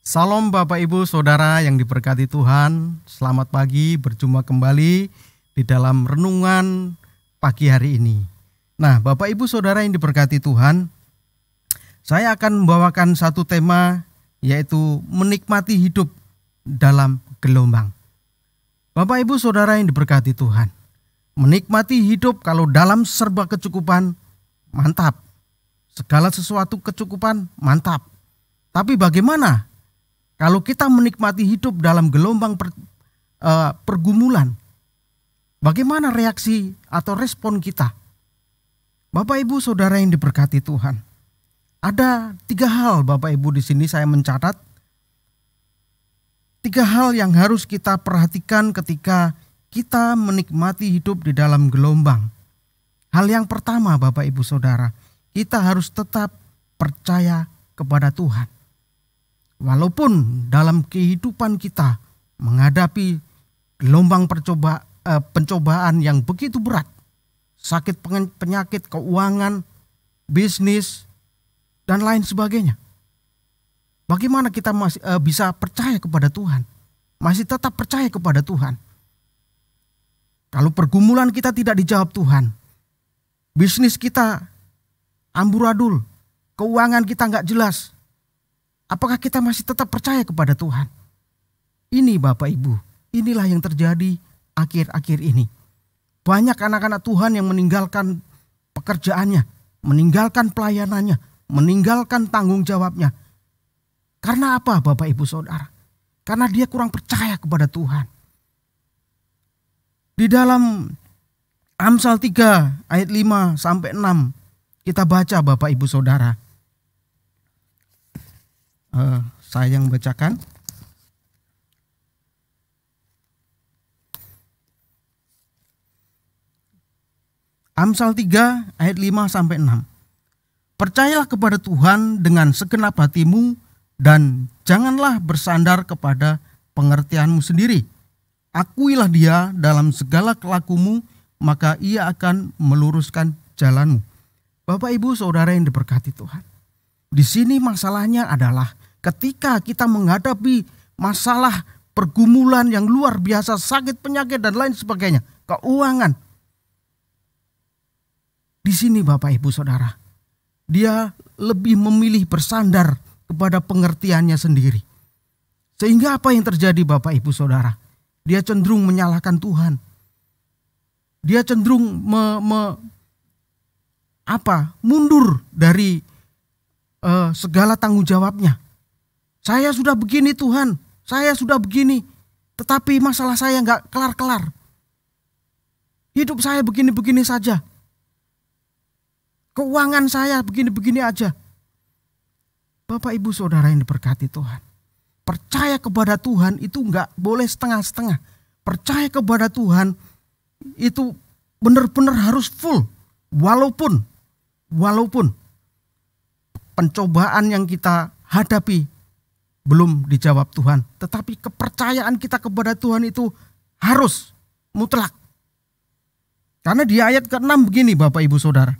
Salam Bapak Ibu Saudara yang diberkati Tuhan. Selamat pagi, berjumpa kembali di dalam renungan pagi hari ini. Nah, Bapak Ibu Saudara yang diberkati Tuhan, saya akan membawakan satu tema, yaitu menikmati hidup dalam gelombang. Bapak Ibu Saudara yang diberkati Tuhan, menikmati hidup kalau dalam serba kecukupan, mantap. Segala sesuatu kecukupan, mantap. Tapi bagaimana kalau kita menikmati hidup dalam gelombang pergumulan? Bagaimana reaksi atau respon kita? Bapak Ibu Saudara yang diberkati Tuhan, ada 3 hal Bapak Ibu di sini saya mencatat. 3 hal yang harus kita perhatikan ketika kita menikmati hidup di dalam gelombang. Hal yang pertama Bapak Ibu Saudara, kita harus tetap percaya kepada Tuhan. Walaupun dalam kehidupan kita menghadapi gelombang pencobaan yang begitu berat, sakit penyakit, keuangan, bisnis, dan lain sebagainya. Bagaimana kita masih bisa percaya kepada Tuhan? Masih tetap percaya kepada Tuhan. Kalau pergumulan kita tidak dijawab Tuhan, bisnis kita amburadul, keuangan kita nggak jelas, apakah kita masih tetap percaya kepada Tuhan? Ini Bapak Ibu, inilah yang terjadi akhir-akhir ini. Banyak anak-anak Tuhan yang meninggalkan pekerjaannya, meninggalkan pelayanannya, meninggalkan tanggung jawabnya. Karena apa Bapak Ibu Saudara? Karena dia kurang percaya kepada Tuhan. Di dalam Amsal 3 ayat 5 sampai 6 kita baca Bapak Ibu Saudara. Saya yang bacakan. Amsal 3 ayat 5 sampai 6. Percayalah kepada Tuhan dengan segenap hatimu dan janganlah bersandar kepada pengertianmu sendiri. Akuilah Dia dalam segala kelakumu, maka Ia akan meluruskan jalanmu. Bapak Ibu Saudara yang diberkati Tuhan, di sini masalahnya adalah ketika kita menghadapi masalah pergumulan yang luar biasa, sakit, penyakit, dan lain sebagainya, keuangan. Di sini Bapak Ibu Saudara, dia lebih memilih bersandar kepada pengertiannya sendiri. Sehingga apa yang terjadi Bapak Ibu Saudara? Dia cenderung menyalahkan Tuhan. Dia cenderung mundur dari segala tanggung jawabnya. Saya sudah begini Tuhan, saya sudah begini, tetapi masalah saya nggak kelar-kelar. Hidup saya begini-begini saja. Keuangan saya begini-begini aja. Bapak Ibu Saudara yang diberkati Tuhan, percaya kepada Tuhan itu nggak boleh setengah-setengah. Percaya kepada Tuhan itu benar-benar harus full. Walaupun pencobaan yang kita hadapi belum dijawab Tuhan, tetapi kepercayaan kita kepada Tuhan itu harus mutlak. Karena di ayat ke-6 begini Bapak Ibu Saudara,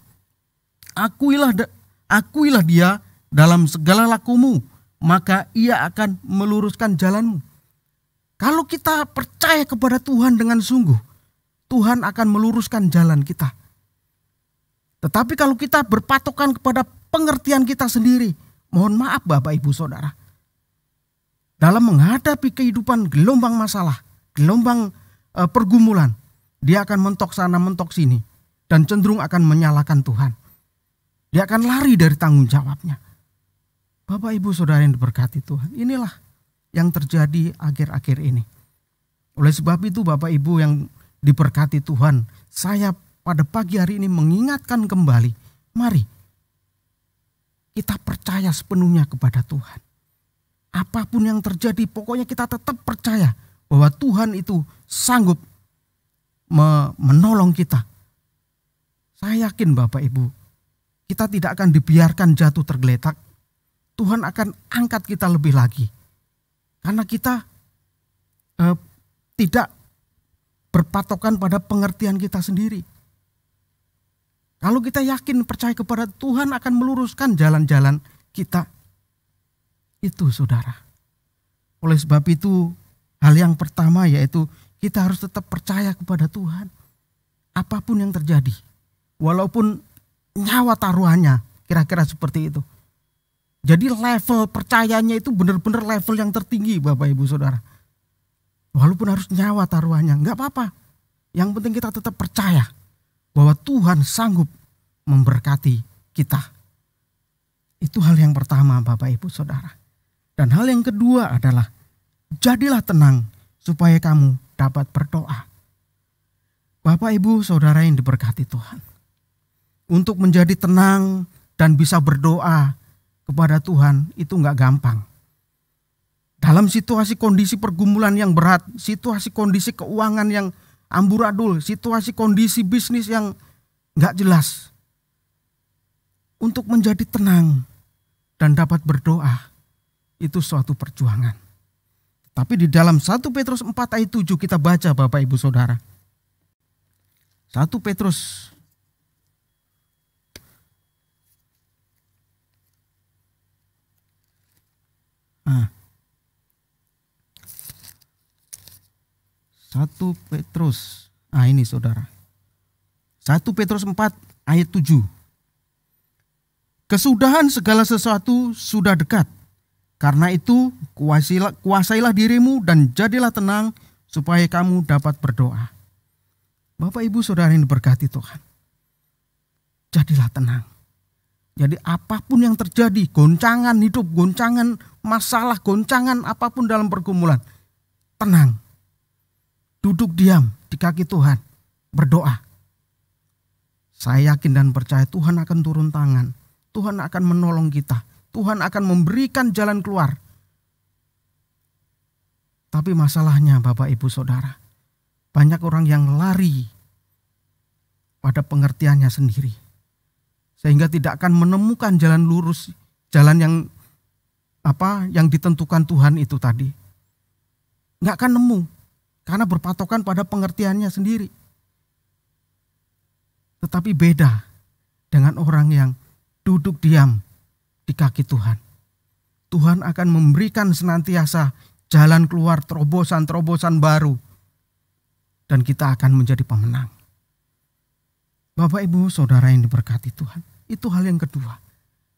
akuilah Dia dalam segala lakumu, maka Ia akan meluruskan jalanmu. Kalau kita percaya kepada Tuhan dengan sungguh, Tuhan akan meluruskan jalan kita. Tetapi kalau kita berpatokan kepada pengertian kita sendiri, mohon maaf Bapak Ibu Saudara, dalam menghadapi kehidupan gelombang masalah, gelombang pergumulan, dia akan mentok sana mentok sini dan cenderung akan menyalahkan Tuhan. Dia akan lari dari tanggung jawabnya. Bapak Ibu Saudara yang diberkati Tuhan, inilah yang terjadi akhir-akhir ini. Oleh sebab itu Bapak Ibu yang diberkati Tuhan, saya pada pagi hari ini mengingatkan kembali, mari kita percaya sepenuhnya kepada Tuhan. Apapun yang terjadi, pokoknya kita tetap percaya bahwa Tuhan itu sanggup menolong kita. Saya yakin Bapak Ibu, kita tidak akan dibiarkan jatuh tergeletak. Tuhan akan angkat kita lebih lagi. Karena kita tidak berpatokan pada pengertian kita sendiri. Kalau kita yakin percaya kepada Tuhan akan meluruskan jalan-jalan kita. Itu saudara. Oleh sebab itu, hal yang pertama yaitu kita harus tetap percaya kepada Tuhan. Apapun yang terjadi, walaupun nyawa taruhannya, kira-kira seperti itu. Jadi level percayanya itu benar-benar level yang tertinggi Bapak Ibu Saudara. Walaupun harus nyawa taruhannya, enggak apa-apa. Yang penting kita tetap percaya bahwa Tuhan sanggup memberkati kita. Itu hal yang pertama Bapak Ibu Saudara. Dan hal yang kedua adalah jadilah tenang supaya kamu dapat berdoa. Bapak Ibu Saudara yang diberkati Tuhan. Untuk menjadi tenang dan bisa berdoa kepada Tuhan itu enggak gampang. Dalam situasi kondisi pergumulan yang berat, situasi kondisi keuangan yang amburadul, situasi kondisi bisnis yang enggak jelas. Untuk menjadi tenang dan dapat berdoa itu suatu perjuangan. Tapi di dalam 1 Petrus 4 ayat 7 kita baca Bapak Ibu Saudara. 1 Petrus Nah, 1 Petrus. Ini Saudara. 1 Petrus 4 ayat 7. Kesudahan segala sesuatu sudah dekat. Karena itu kuasailah dirimu dan jadilah tenang supaya kamu dapat berdoa. Bapak Ibu Saudara yang diberkati Tuhan. Jadilah tenang. Jadi apapun yang terjadi, goncangan hidup, goncangan masalah, goncangan apapun dalam pergumulan, tenang. Duduk diam di kaki Tuhan, berdoa. Saya yakin dan percaya Tuhan akan turun tangan. Tuhan akan menolong kita. Tuhan akan memberikan jalan keluar. Tapi masalahnya Bapak Ibu Saudara, banyak orang yang lari pada pengertiannya sendiri. Sehingga tidak akan menemukan jalan lurus, jalan yang ditentukan Tuhan itu tadi. Nggak akan nemu, karena berpatokan pada pengertiannya sendiri. Tetapi beda dengan orang yang duduk diam di kaki Tuhan. Tuhan akan memberikan senantiasa jalan keluar, terobosan-terobosan baru. Dan kita akan menjadi pemenang. Bapak Ibu Saudara yang diberkati Tuhan. Itu hal yang kedua.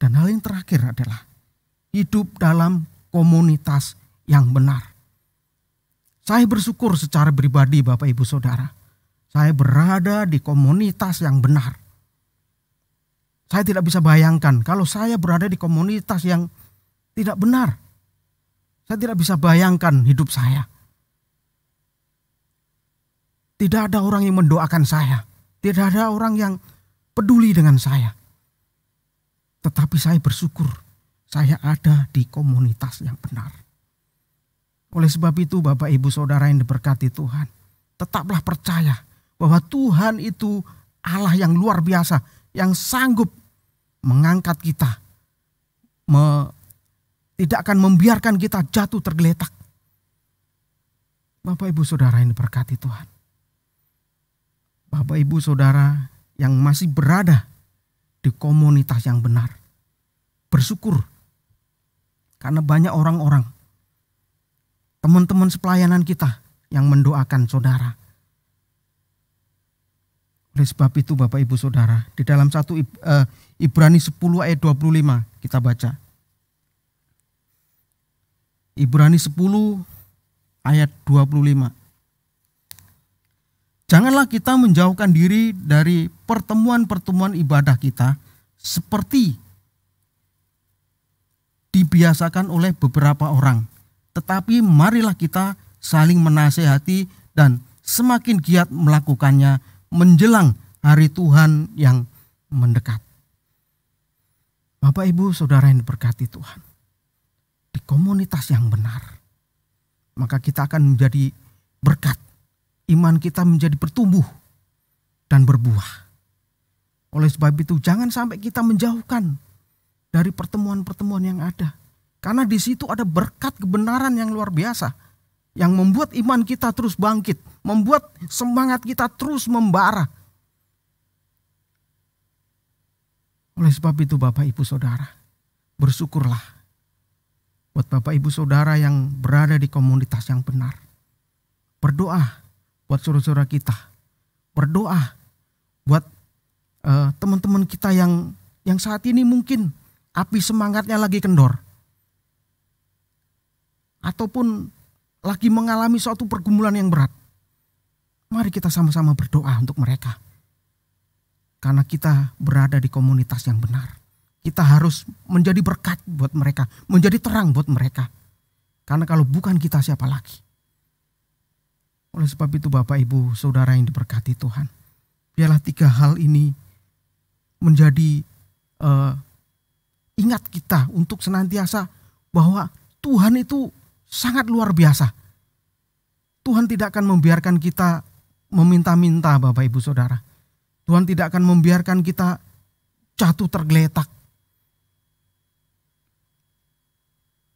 Dan hal yang terakhir adalah hidup dalam komunitas yang benar. Saya bersyukur secara pribadi Bapak Ibu Saudara. Saya berada di komunitas yang benar. Saya tidak bisa bayangkan kalau saya berada di komunitas yang tidak benar. Saya tidak bisa bayangkan hidup saya. Tidak ada orang yang mendoakan saya. Tidak ada orang yang peduli dengan saya. Tetapi saya bersyukur saya ada di komunitas yang benar. Oleh sebab itu Bapak Ibu Saudara yang diberkati Tuhan, tetaplah percaya bahwa Tuhan itu Allah yang luar biasa, yang sanggup mengangkat kita, tidak akan membiarkan kita jatuh tergeletak. Bapak Ibu Saudara yang diberkati Tuhan. Bapak Ibu Saudara yang masih berada di komunitas yang benar, bersyukur karena banyak orang-orang, teman-teman sepelayanan kita yang mendoakan saudara. Oleh sebab itu Bapak Ibu Saudara, di dalam 1 Ibrani 10 ayat 25 kita baca. Ibrani 10 ayat 25. Janganlah kita menjauhkan diri dari pertemuan-pertemuan ibadah kita seperti dibiasakan oleh beberapa orang. Tetapi marilah kita saling menasehati dan semakin giat melakukannya menjelang hari Tuhan yang mendekat. Bapak Ibu Saudara yang diberkati Tuhan. Di komunitas yang benar, maka kita akan menjadi berkat. Iman kita menjadi bertumbuh dan berbuah. Oleh sebab itu jangan sampai kita menjauhkan dari pertemuan-pertemuan yang ada. Karena di situ ada berkat kebenaran yang luar biasa. Yang membuat iman kita terus bangkit. Membuat semangat kita terus membara. Oleh sebab itu Bapak Ibu Saudara, bersyukurlah buat Bapak Ibu Saudara yang berada di komunitas yang benar. Berdoa buat saudara-saudara kita. Berdoa buat teman-teman kita yang saat ini mungkin api semangatnya lagi kendor. Ataupun lagi mengalami suatu pergumulan yang berat. Mari kita sama-sama berdoa untuk mereka. Karena kita berada di komunitas yang benar. Kita harus menjadi berkat buat mereka. Menjadi terang buat mereka. Karena kalau bukan kita, siapa lagi? Oleh sebab itu Bapak Ibu Saudara yang diberkati Tuhan. Biarlah 3 hal ini menjadi ingat kita untuk senantiasa bahwa Tuhan itu sangat luar biasa. Tuhan tidak akan membiarkan kita meminta-minta Bapak Ibu Saudara. Tuhan tidak akan membiarkan kita jatuh tergeletak.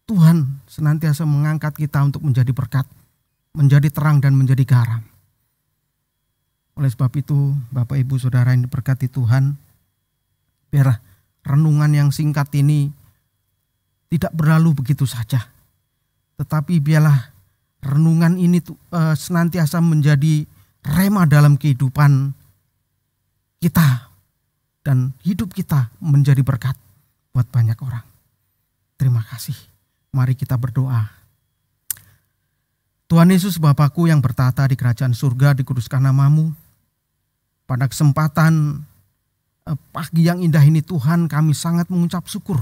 Tuhan senantiasa mengangkat kita untuk menjadi berkat, menjadi terang dan menjadi garam. Oleh sebab itu Bapak Ibu Saudara yang diberkati Tuhan, biarlah renungan yang singkat ini tidak berlalu begitu saja. Tetapi biarlah renungan ini senantiasa menjadi rema dalam kehidupan kita. Dan hidup kita menjadi berkat buat banyak orang. Terima kasih. Mari kita berdoa. Tuhan Yesus Bapakku yang bertata di kerajaan surga, dikuduskan nama-Mu. Pada kesempatan pagi yang indah ini Tuhan, kami sangat mengucap syukur.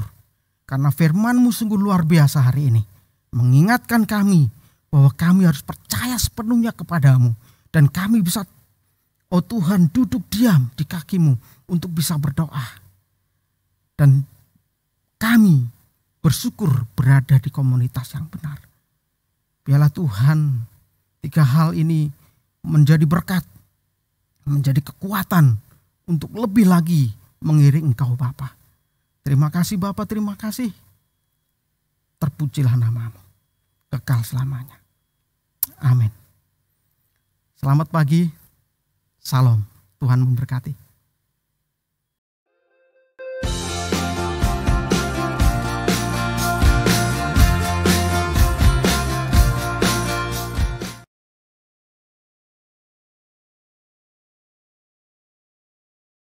Karena firman-Mu sungguh luar biasa hari ini. Mengingatkan kami bahwa kami harus percaya sepenuhnya kepada-Mu. Dan kami bisa, oh Tuhan, duduk diam di kaki-Mu untuk bisa berdoa. Dan kami bersyukur berada di komunitas yang benar. Biarlah Tuhan 3 hal ini menjadi berkat, menjadi kekuatan untuk lebih lagi mengiring Engkau Bapa. Terima kasih Bapa, terima kasih. Terpujilah nama-Mu, kekal selamanya. Amin. Selamat pagi, salam, Tuhan memberkati.